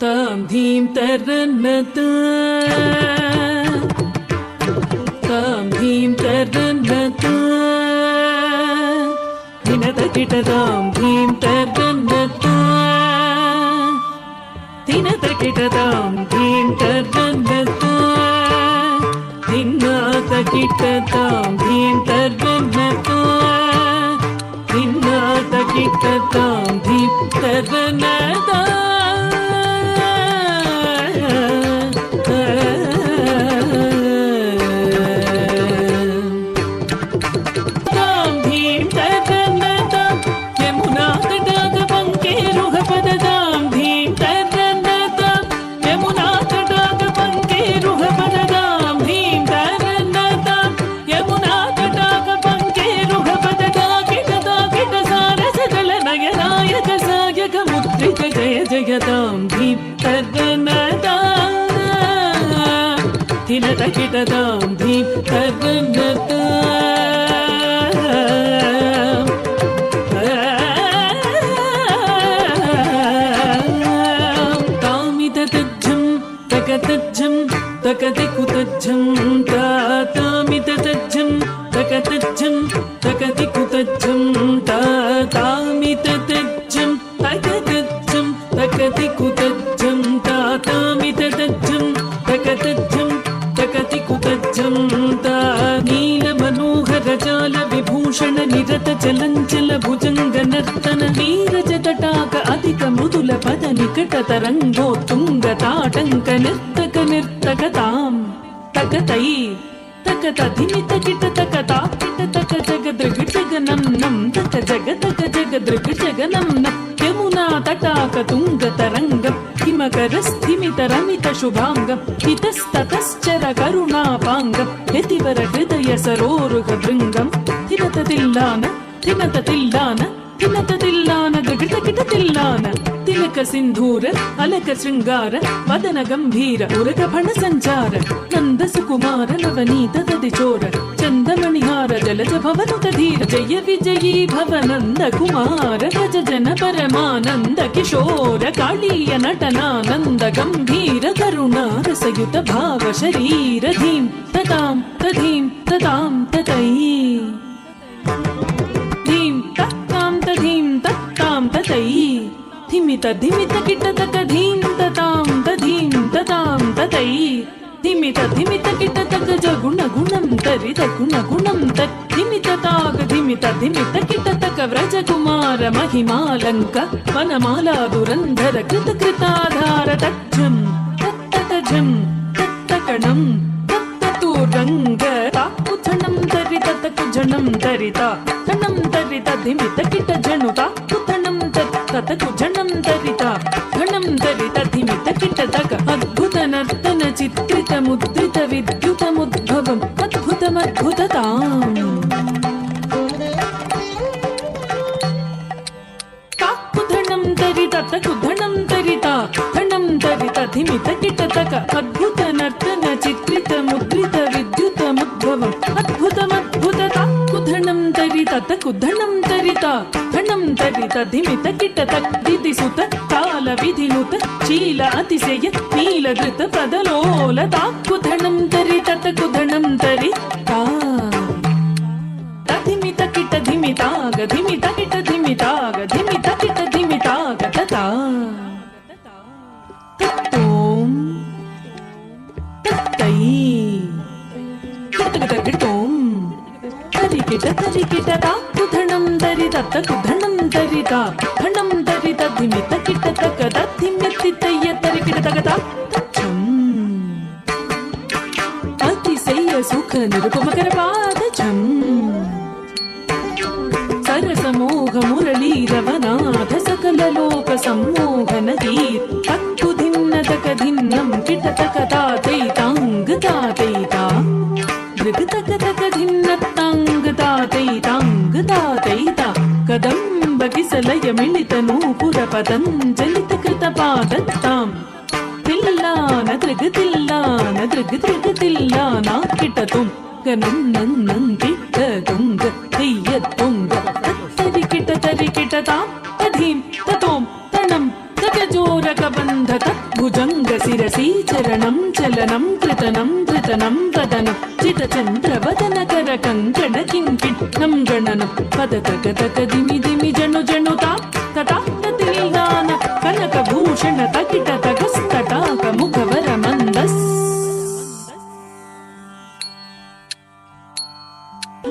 तां धीं तरन्नता तां धीं तरन्नता दिनतकिट तां धीं तरन्नता दिनतकिट तां धीं तरन्नता दिनतकिट तां धीं तरन्नता दिनतकिट तां धीं तरन्नता जयतां धीं तरन्नता दिनतकिट तां धीं तरन्नता तामिततज्झं तकतज्झं तकतिकुतज्झं तामिततज्झं तकतज्झं तकतिकुतज्झं तामिततज्झं तकतज्झं तकतिकुतज्झं तामिततज्झं तकतज्झं तकतिकुतज्झं नीलमनोहरजाल विभूषण निरत चलञ्चल भुजङ्ग नर्तन नीरजतटाक अधिक मृदुल पद निकट तरङ्गोत्तुङ्ग ताटङ्क निर्तक निर्तकतां तकतै तकत धिमितकिट तकता किट तक जगदृग जगनं नं तक जगतक जगदृग जगनं नं यमुना तटाक तुङ्ग तरङ्गं हिमकरस्थिमित रमित शुभाङ्गं हितस्ततश्चर करुणापाङ्गं यतिवर हृदय सरोरुह भृङ्गं तिलततिल्लान तिलततिल्लान तिलततिल्लान गगटकिटतिल्लान तिलक सिन्धूर अलक शृङ्गार वदन गम्भीर उरगफण सञ्चार नन्द सुकुमार नवनीत ददिचोर चन्दमणिहार जलज भवनुत धीर जय विजयी भव नन्द कुमार गज जन परमानन्द किशोर कालीय नटनानन्द गम्भीर करुणा रसयुत भाव शरीर धीं ततां तधीं ततां ततै धीं तत्तां तधीं तत्तां ततै धिमित धिमित किट तक धीं ततां तधीं ततां ततै धिमित धिमित किट तक जगुण गुणं तरित गुण गुणं तत् धिमित ताग धिमित धिमित किट तक व्रज कुमार महिमालंक वनमाला दुरंधर कृत कृताधार तज्जं तत्तजं तत्तकणं तत्ततुरंग ताकुथनं तरित तकुजनं तरिता तनं तरित धिमित किट जनुता कुथनं तत्तकुजनं तरिता घनं तरित धिमित किट तक अद्भुत नर्तन चित्रित मुद्रित विद्युतमुद्भवम् अद्भुतमद्भुतताम् ताकुधनं तरित तकुधनं तरिता घनं तरित धिमित किट तक अद्भुत नर्तन चित्रित मुद्रित विद्युतमुद्भवम् अद्भुतमद्भुतताकुधनं तरित तकुधनं तरिता घनं तरित धिमित किट तक दिदिसुत काल विधिनुत शील अतिशय नील धृत पदलोल ताकुधनं तरित तकुधनं तरिता तधिमित किट धिमिताग धिमित किट धिमिताग धिमित किट धिमिताग तथा तत्तों तत्तै तत्तगतगतों तरिकिट तरिकिट ताकुधनं तरित तकुधनं तरिता घनं तरित धिमित किट तक तद्धिमितितय तरिकिट तगता तच्छं अतिशय सुख निरुपमकर पादछं सरसमोह मुरली रवनाथ सकल लोक सम्मोहन धीर तत्कुधिन्न तक धिन्नं किट तक तातैतांग तातैता दृग तक तक धिन्न तांग तातैतांग तातैता कदम्ब किसलय मिलित नूपुर पतञ्जलित कृत पादत्तां तिल्लान दृग दृग तिल्लाना किटतुं गनं नन्नं किट गुंग तिय्य तुंग तरिकिट तां तधीं ततों तनं तजोरक बन्ध तत् తులసీచరణం చలనం కృతనం ధృతనం వదనం చితచంద్రవదనకర కంకణ కింకిణం గణనం పదతక తక దిమి దిమి జను జనుతా తటాతతి నిదాన కనక భూషణ తకిట తగస్తటాక ముఖవర మందస్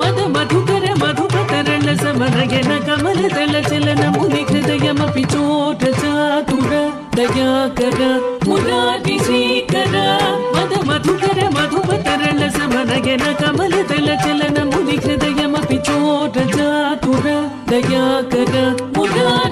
మద మధుకర మధుపతరణ సమనయన కమలదళ చలన ముని హృదయమపి చోట చాతుర దయాకర మురారి శ్రీకర మద మధుకర మధుపతరణ సమనయన కమలదళ చలన ముని హృదయమపి చోట చాతుర దయాకర మురారి